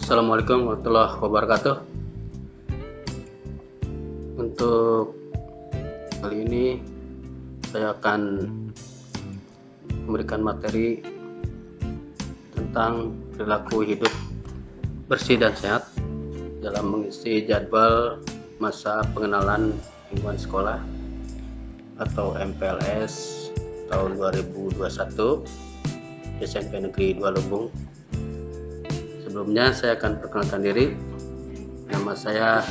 Assalamualaikum warahmatullahi wabarakatuh. Untuk kali ini saya akan memberikan materi tentang perilaku hidup bersih dan sehat dalam mengisi jadwal masa pengenalan lingkungan sekolah atau MPLS tahun 2021 SMP Negeri 2 Lumbung. Sebelumnya saya akan perkenalkan diri. Nama saya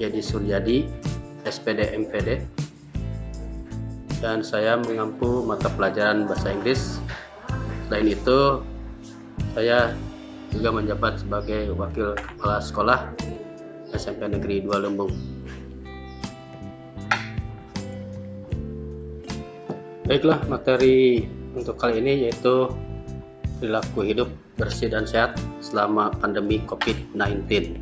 Yadi Suryadi, SPD MPD, dan saya mengampu mata pelajaran bahasa Inggris. Selain itu, saya juga menjabat sebagai wakil kepala sekolah SMP Negeri 2 Lumbung. Baiklah, materi untuk kali ini yaitu perilaku hidup bersih dan sehat selama pandemi COVID-19.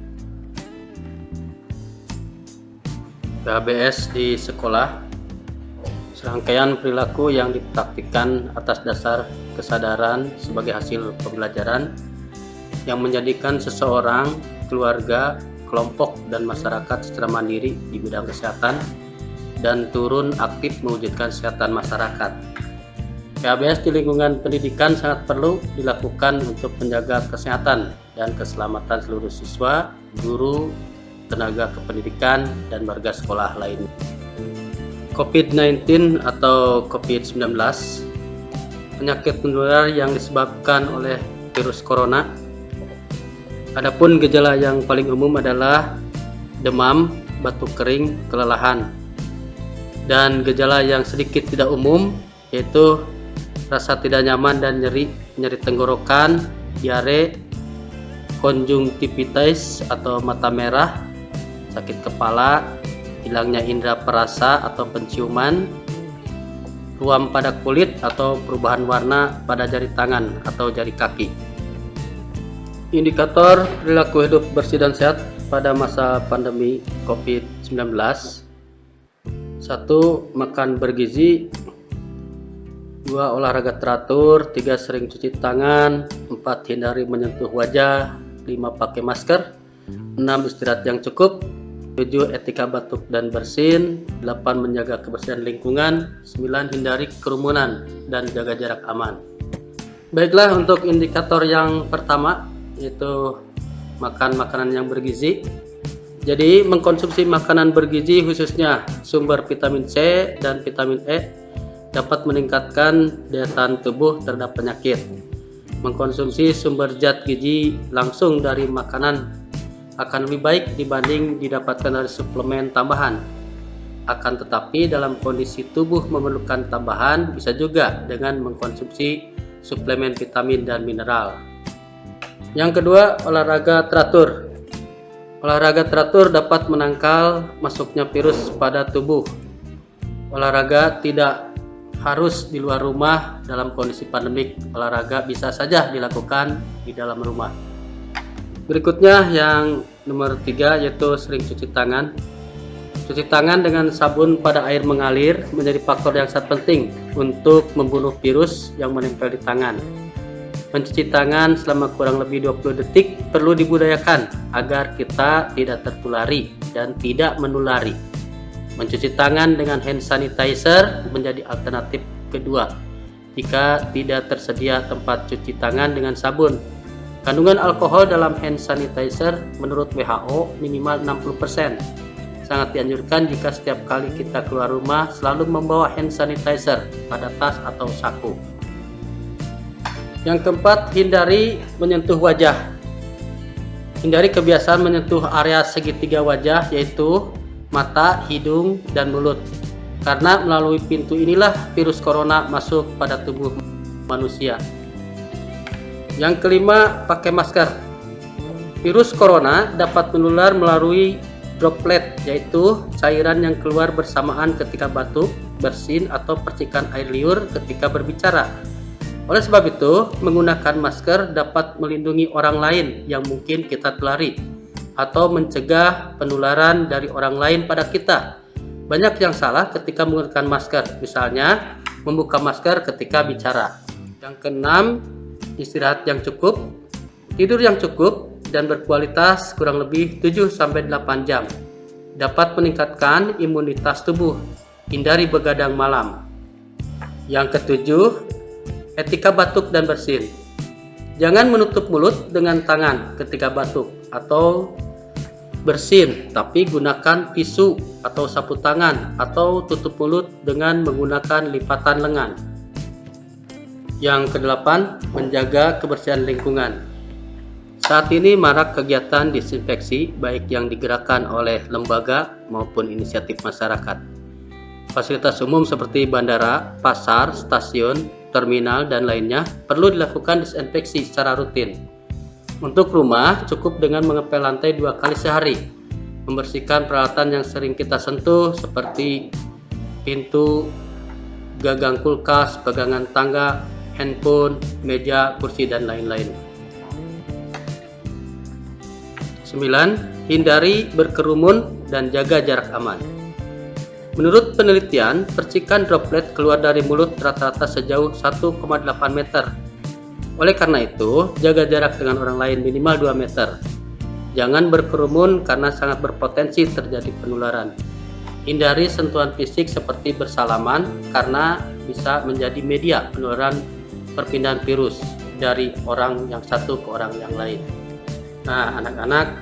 PHBS di sekolah, serangkaian perilaku yang dipraktikkan atas dasar kesadaran sebagai hasil pembelajaran yang menjadikan seseorang, keluarga, kelompok, dan masyarakat secara mandiri di bidang kesehatan dan turun aktif mewujudkan kesehatan masyarakat. PHBS di lingkungan pendidikan sangat perlu dilakukan untuk menjaga kesehatan dan keselamatan seluruh siswa, guru, tenaga kependidikan, dan warga sekolah lainnya. COVID-19 atau COVID-19, penyakit menular yang disebabkan oleh virus corona. Adapun gejala yang paling umum adalah demam, batuk kering, kelelahan. Dan gejala yang sedikit tidak umum yaitu rasa tidak nyaman dan nyeri tenggorokan, diare, konjungtivitis atau mata merah, sakit kepala, hilangnya indera perasa atau penciuman, ruam pada kulit atau perubahan warna pada jari tangan atau jari kaki. Indikator perilaku hidup bersih dan sehat pada masa pandemi COVID-19: 1. Makan bergizi, 2. Olahraga teratur, 3. Sering cuci tangan, 4. Hindari menyentuh wajah, 5. Pakai masker, 6. Istirahat yang cukup, 7. Etika batuk dan bersin, 8. Menjaga kebersihan lingkungan, 9. Hindari kerumunan dan jaga jarak aman. Baiklah, untuk indikator yang pertama yaitu makan makanan yang bergizi. Jadi mengkonsumsi makanan bergizi khususnya sumber vitamin C dan vitamin E dapat meningkatkan daya tahan tubuh terhadap penyakit. Mengkonsumsi sumber zat gizi langsung dari makanan akan lebih baik dibanding didapatkan dari suplemen tambahan. Akan tetapi dalam kondisi tubuh memerlukan tambahan, bisa juga dengan mengkonsumsi suplemen vitamin dan mineral. Yang kedua, olahraga teratur. Olahraga teratur dapat menangkal masuknya virus pada tubuh. Olahraga tidak harus di luar rumah. Dalam kondisi pandemik, olahraga bisa saja dilakukan di dalam rumah. Berikutnya yang nomor 3 yaitu sering cuci tangan. Cuci tangan dengan sabun pada air mengalir menjadi faktor yang sangat penting untuk membunuh virus yang menempel di tangan. Mencuci tangan selama kurang lebih 20 detik perlu dibudayakan agar kita tidak tertulari dan tidak menulari. Mencuci tangan dengan hand sanitizer menjadi alternatif kedua jika tidak tersedia tempat cuci tangan dengan sabun. Kandungan alkohol dalam hand sanitizer menurut WHO minimal 60%. Sangat dianjurkan jika setiap kali kita keluar rumah selalu membawa hand sanitizer pada tas atau saku. Yang keempat, hindari menyentuh wajah. Hindari kebiasaan menyentuh area segitiga wajah yaitu mata, hidung, dan mulut. Karena melalui pintu inilah virus corona masuk pada tubuh manusia. Yang kelima, pakai masker. Virus corona dapat menular melalui droplet, yaitu cairan yang keluar bersamaan ketika batuk, bersin, atau percikan air liur ketika berbicara. Oleh sebab itu, menggunakan masker dapat melindungi orang lain yang mungkin kita tulari atau mencegah penularan dari orang lain pada kita. Banyak yang salah ketika menggunakan masker, misalnya membuka masker ketika bicara. Yang keenam, istirahat yang cukup. Tidur yang cukup dan berkualitas kurang lebih 7-8 jam dapat meningkatkan imunitas tubuh. Hindari begadang malam. Yang ketujuh, etika batuk dan bersin. Jangan menutup mulut dengan tangan ketika batuk atau bersin, tapi gunakan tisu atau sapu tangan atau tutup mulut dengan menggunakan lipatan lengan. Yang kedelapan, menjaga kebersihan lingkungan. Saat ini marak kegiatan disinfeksi baik yang digerakkan oleh lembaga maupun inisiatif masyarakat. Fasilitas umum seperti bandara, pasar, stasiun, terminal, dan lainnya perlu dilakukan disinfeksi secara rutin. Untuk rumah, cukup dengan mengepel lantai 2 kali sehari, membersihkan peralatan yang sering kita sentuh seperti pintu, gagang kulkas, pegangan tangga, handphone, meja, kursi, dan lain-lain. 9. Hindari berkerumun dan jaga jarak aman. Menurut penelitian, percikan droplet keluar dari mulut rata-rata sejauh 1,8 meter. Oleh karena itu, jaga jarak dengan orang lain minimal 2 meter. Jangan berkerumun karena sangat berpotensi terjadi penularan. Hindari sentuhan fisik seperti bersalaman karena bisa menjadi media penularan perpindahan virus dari orang yang satu ke orang yang lain. Nah, anak-anak,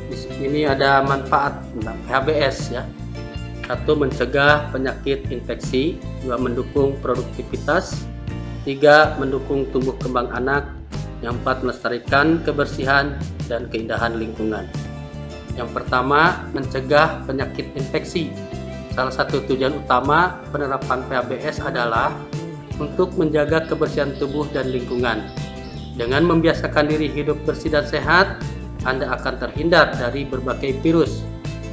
di sini ada manfaat tentang PHBS ya. 1. Mencegah penyakit infeksi. 2. Mendukung produktivitas. 3. Mendukung tumbuh kembang anak. Yang 4. Melestarikan kebersihan dan keindahan lingkungan. Yang pertama, mencegah penyakit infeksi. Salah satu tujuan utama penerapan PHBS adalah untuk menjaga kebersihan tubuh dan lingkungan. Dengan membiasakan diri hidup bersih dan sehat, Anda akan terhindar dari berbagai virus,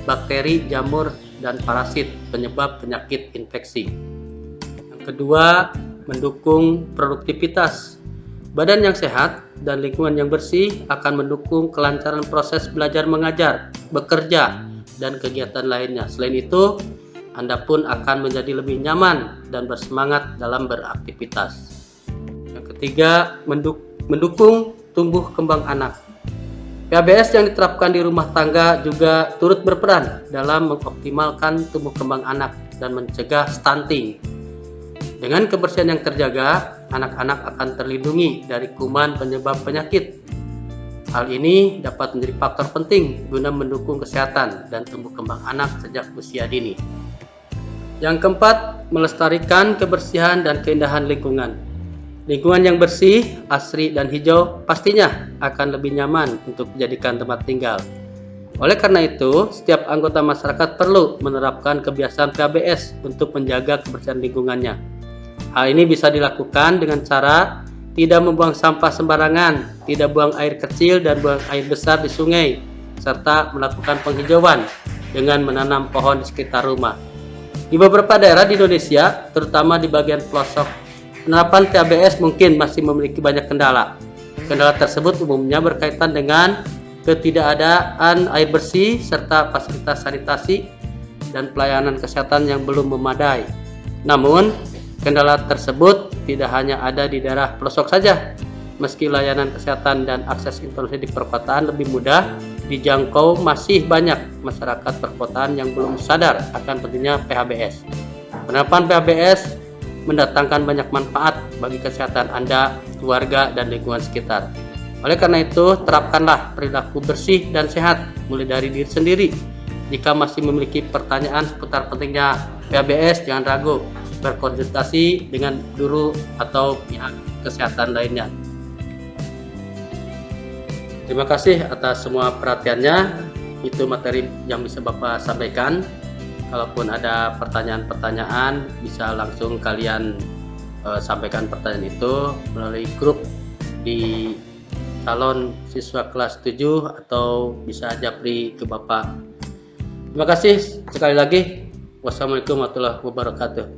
bakteri, jamur, dan parasit penyebab penyakit infeksi. Yang kedua, mendukung produktivitas. Badan yang sehat dan lingkungan yang bersih akan mendukung kelancaran proses belajar mengajar, bekerja, dan kegiatan lainnya. Selain itu, Anda pun akan menjadi lebih nyaman dan bersemangat dalam beraktivitas. Yang ketiga, mendukung tumbuh kembang anak. PHBS yang diterapkan di rumah tangga juga turut berperan dalam mengoptimalkan tumbuh kembang anak dan mencegah stunting. Dengan kebersihan yang terjaga, anak-anak akan terlindungi dari kuman penyebab penyakit. Hal ini dapat menjadi faktor penting guna mendukung kesehatan dan tumbuh kembang anak sejak usia dini. Yang keempat, melestarikan kebersihan dan keindahan lingkungan. Lingkungan yang bersih, asri, dan hijau pastinya akan lebih nyaman untuk dijadikan tempat tinggal. Oleh karena itu, setiap anggota masyarakat perlu menerapkan kebiasaan PHBS untuk menjaga kebersihan lingkungannya. Hal ini bisa dilakukan dengan cara tidak membuang sampah sembarangan, tidak buang air kecil dan buang air besar di sungai, serta melakukan penghijauan dengan menanam pohon di sekitar rumah. Di beberapa daerah di Indonesia, terutama di bagian pelosok, penerapan PHBS mungkin masih memiliki banyak kendala. Kendala tersebut umumnya berkaitan dengan ketidakadaan air bersih serta fasilitas sanitasi dan pelayanan kesehatan yang belum memadai. Namun, kendala tersebut tidak hanya ada di daerah pelosok saja. Meski layanan kesehatan dan akses internet di perkotaan lebih mudah dijangkau, masih banyak masyarakat perkotaan yang belum sadar akan pentingnya PHBS. Penerapan PHBS mendatangkan banyak manfaat bagi kesehatan Anda, keluarga, dan lingkungan sekitar. Oleh karena itu, terapkanlah perilaku bersih dan sehat mulai dari diri sendiri. Jika masih memiliki pertanyaan seputar pentingnya PHBS, jangan ragu berkonsultasi dengan guru atau pihak kesehatan lainnya. Terima kasih atas semua perhatiannya. Itu materi yang bisa Bapak sampaikan. Kalaupun ada pertanyaan-pertanyaan, bisa langsung kalian sampaikan pertanyaan itu melalui grup di calon siswa kelas 7 atau bisa japri ke Bapak. Terima kasih sekali lagi. Wassalamualaikum warahmatullahi wabarakatuh.